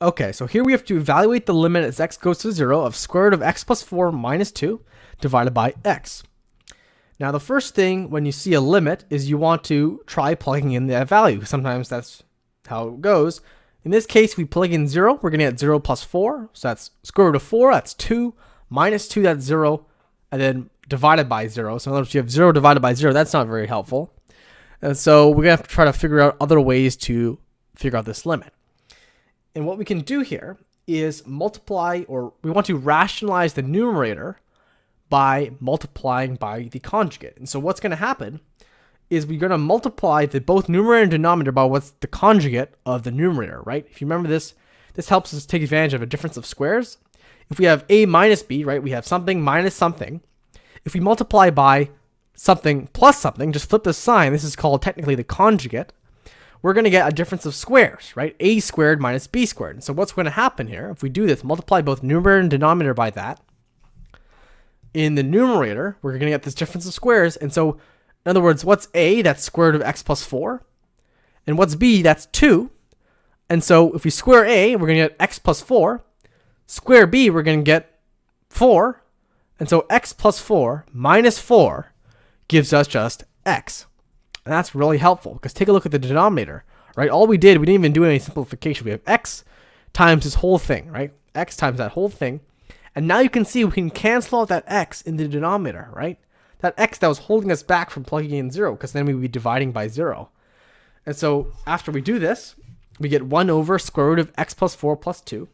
Okay, so here we have to evaluate the limit as x goes to 0 of square root of x plus 4 minus 2 divided by x. Now the first thing when you see a limit is you want to try plugging in that value. Sometimes that's how it goes. In this case, we plug in 0, we're going to get 0 plus 4. So that's square root of 4, that's 2, minus 2, that's 0, and then divided by 0. So in other words, you have 0 divided by 0, that's not very helpful. And so we're going to have to try to figure out other ways to figure out this limit. And what we can do here is multiply, or we want to rationalize the numerator by multiplying by the conjugate. And so what's going to happen is we're going to multiply the both numerator and denominator by what's the conjugate of the numerator, right? If you remember this helps us take advantage of a difference of squares. If we have a minus b, right, we have something minus something. If we multiply by something plus something, just flip the sign, this is called technically the conjugate, we're going to get a difference of squares, right? A squared minus b squared. And so what's going to happen here, if we do this, multiply both numerator and denominator by that, in the numerator, we're going to get this difference of squares. And so, in other words, what's a? That's square root of x plus 4. And what's b? That's 2. And so if we square a, we're going to get x plus 4. Square b, we're going to get 4. And so x plus 4 minus 4 gives us just x. And that's really helpful because take a look at the denominator, right? All we didn't even do any simplification. We have x times this whole thing, right? X times that whole thing. And now you can see we can cancel out that x in the denominator, right? That x that was holding us back from plugging in 0 because then we would be dividing by 0. And so after we do this, we get 1 over square root of x plus 4 plus 2.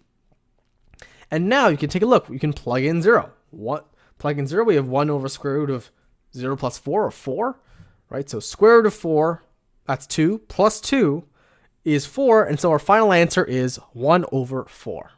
And now you can take a look. You can plug in 0. Plug in 0, we have 1 over square root of 0 plus 4, or 4. Right, so square root of 4, that's 2, plus 2 is 4, and so our final answer is 1 over 4.